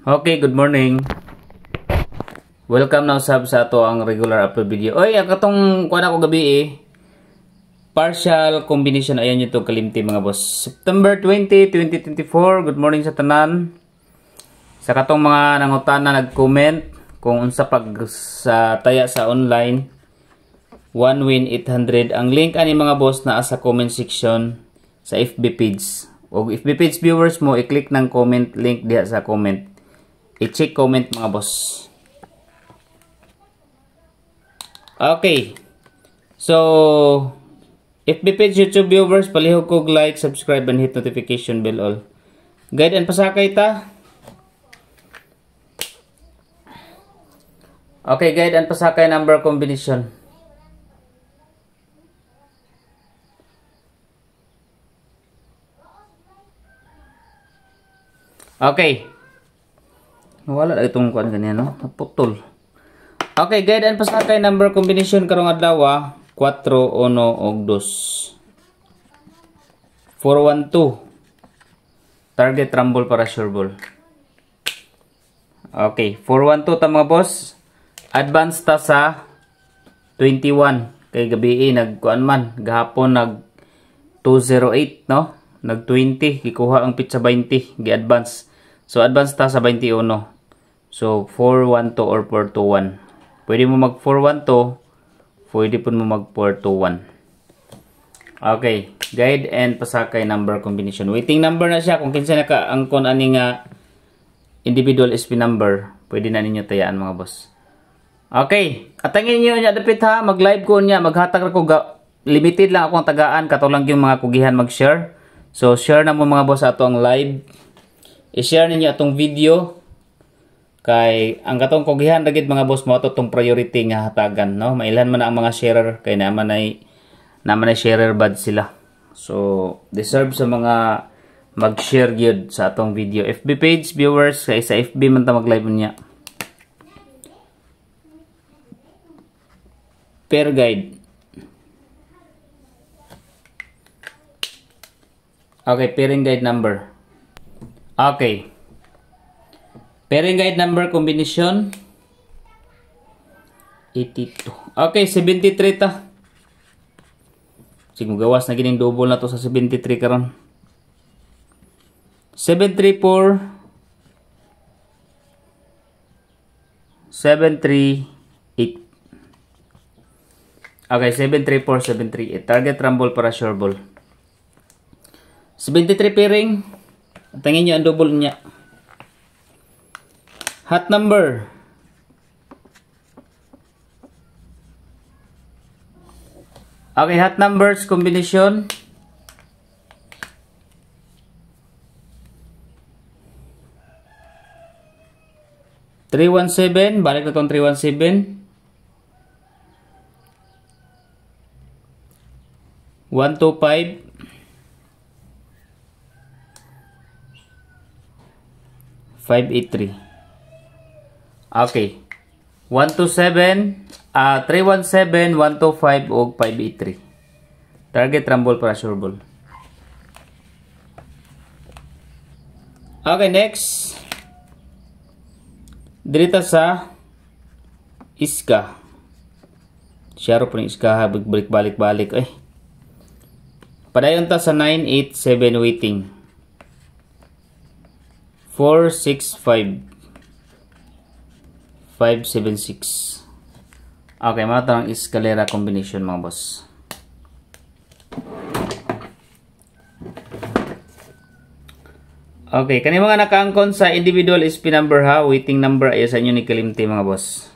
Okay, good morning. Welcome na usab sa ato ang regular upload video. Oy, ang katong kuan ako gabi partial combination ayan yung kalimti mga boss. September 20, 2024. Good morning sa tanan. Sa katong mga nangutana nag-comment kung unsa pag sa taya sa online 1 win 800. Ang link ani mga boss naa sa comment section sa FB page. O FB page viewers mo i-click ng comment link diha sa comment. I-check comment mga boss. Okay. So, FB page YouTube viewers, palihog kog like, subscribe, and hit notification bell all. Guide and pasakay ta. Okay, guide and pasakay number combination. Okay. Wala na itong kuan ganyan, no? Naputol. Okay, guide and pasakay number combination karong adlaw 4, 1 ug 2. 412. Target rumble para sure ball. Okay, 412 ta mga boss. Advance ta sa 21. Kay gabi nagkuan man, gahapon nag 208, no? Nag 20, gikuha ang pitch sa 20, gi-advance. So advance ta sa 21. So 412 or 421. Pwede mo mag 412, pwede po mo mag 421. Okay, guide and pasakay number combination. Waiting number na siya kung kinsa naka-angkon ani nga individual SP number, pwede na ninyo tayaan mga boss. Okay, atangin niyo nya dapit ha, mag-live ko nya, maghatag ko limited lang akong tagaan katulang yung mga kugihan mag-share. So share na mo mga boss ato ang live. I-share ninyo atong video. Kay ang katong kugihan dagit mga boss mo ato tong priority nga hatagan, no? Mailan man ang mga sharer kay naman ay sharer bad sila. So deserve sa mga mag-share gyud sa atong video. FB page viewers kay sa FB man ta mag-live niya. Per guide. Okay, pairing guide number. Okay. Pairing guide number combination 82. Okay, 73 ta. Sige, gawas na gining double na to sa 73 karon. 734 738. Okay, 734 738. Target rumble para sure ball. 73 pairing. Tangin niyo ang double niya. Hot number. Okay, hot numbers combination. Three 317, balik na itong 317. 125. 583. Okay. 127, 317, 125 ug 583. Target rumble para sure ball. Okay, next. Dirita sa iska. Share po ng iska ha, balik-balik. Padayon ta sa 987 waiting. 465. 576. Okay, mga ito ang escalera combination mga boss. Okay, kani mga nakaangkon sa individual SP number ha, waiting number ay sa inyo ni kalimti mga boss.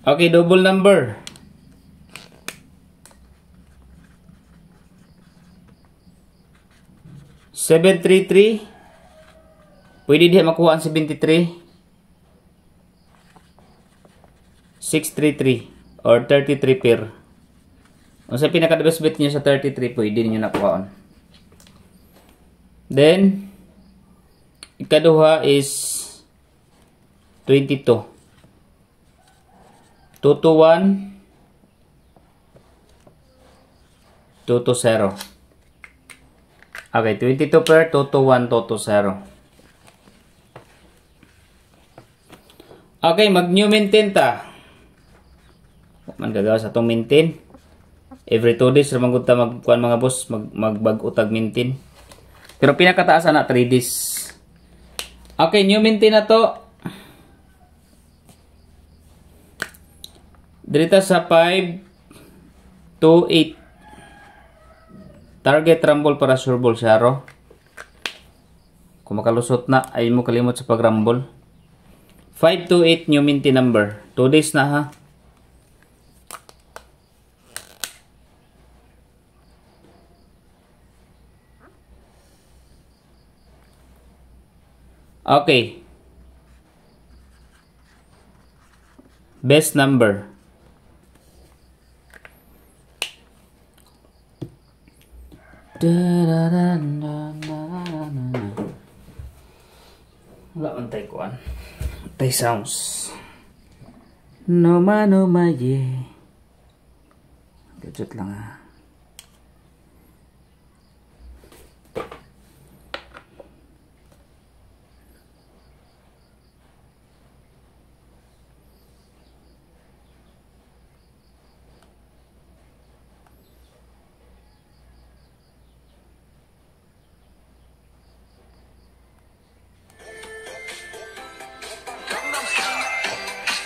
Okay, double number. Seven three three. Pwede diha makuha ang 73. 633 or 33 pair. Kung sa pinaka-best bet niyo sa 33, pwede niyo nakuhaan. Then, ikaduha is 22. 221. 220. Okay, 22 pair, 221, 220. Okay, mag-new maintain ta. Man gagawa sa itong maintain. Every 2 days, ramang ta magkuhan mga boss, magbag-o tag maintain. Pero pinakataas na 3 days. Okay, new maintain na to. Dirita sa 5 to 8. Target rumble para sure ball siya ro. Kung makalusot na, ay mo kalimot sa pag-rumble. 5 to 8 new maintain number. 2 days na ha. Okay. Best number. Wala man tayo kuhan. Tayo sounds. No ma ye. Gadget lang ha.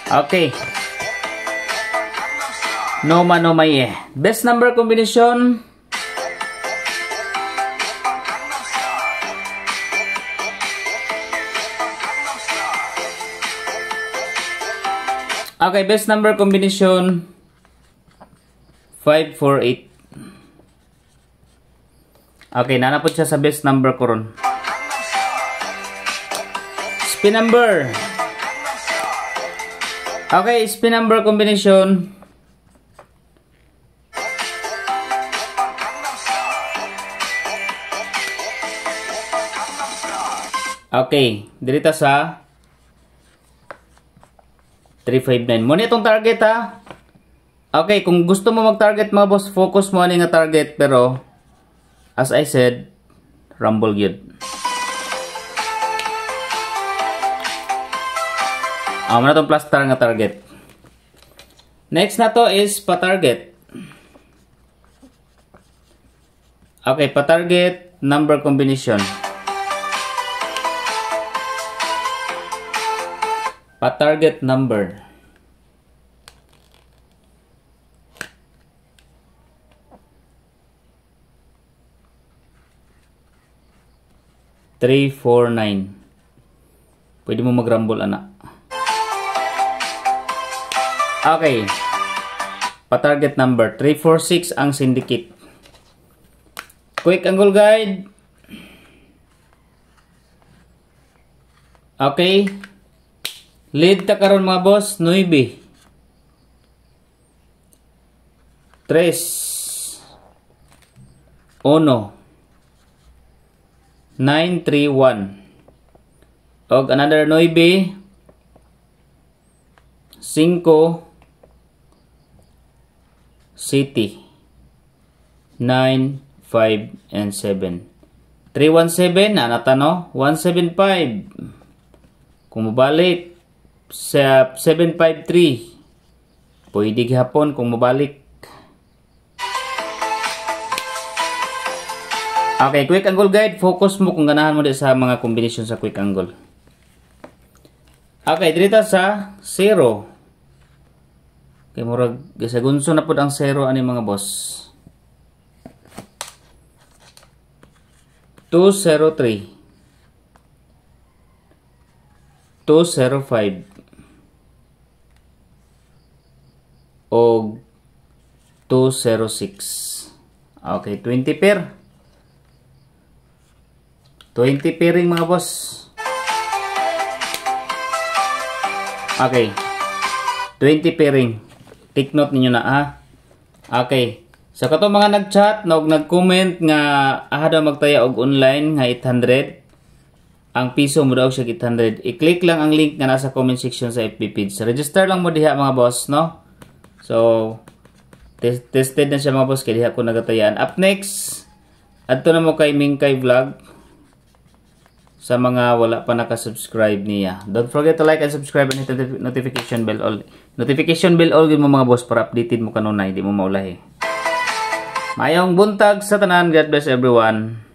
Okay. No ma ye. Best number combination. Okay, best number combination 548. Okay, nanapod siya sa best number ko ron. Spin number. Okay, spin number combination. Okay, dirita sa 359. Muna itong target ha. Okay, kung gusto mo mag-target mga boss, focus mo nga target. Pero, as I said, rumble yun. Muna itong plus star nga target. Next na to is pa-target. Okay, pa-target number combination. Pa-target number. Three, 4, 9. Pwede mo mag-rumble anak. Okay. Pa-target number 346 ang syndicate. Quick angle guide. Okay. Lead ta karon mga boss, 9. 3 1 931. Og another 9 5 City 9, 5, and 7. 317 na natano 175. Kung mabalik sa 753 pwede gihapon kung mabalik. Okay, quick angle guide, focus mo kung ganahan mo di sa mga combination sa quick angle. Okay, dito sa 0. Okay, murag gisagunso na pud ang 0 ani mga boss. 203 205 o 206. Okay, 20 pair. 20 pairing mga boss. Okay. 20 pairing. Take note ninyo na ha. Okay. So kato mga nag-chat nag-comment nga daw magtaya og online nga 800. Ang piso mo daw siya 800. I-click lang ang link nga nasa comment section sa FB page. Register lang mo diha mga boss, no? So tested na siya mga boss kaya diha ko nagatayaan. Up next, Adto na mo kay Mingkay Vlog. Sa mga wala pa nakasubscribe niya. Don't forget to like and subscribe and hit the notification bell all. Notification bell all mo mga boss para updated mo kanunay, hindi mo maulahi. Mayong buntag sa tanan. God bless everyone.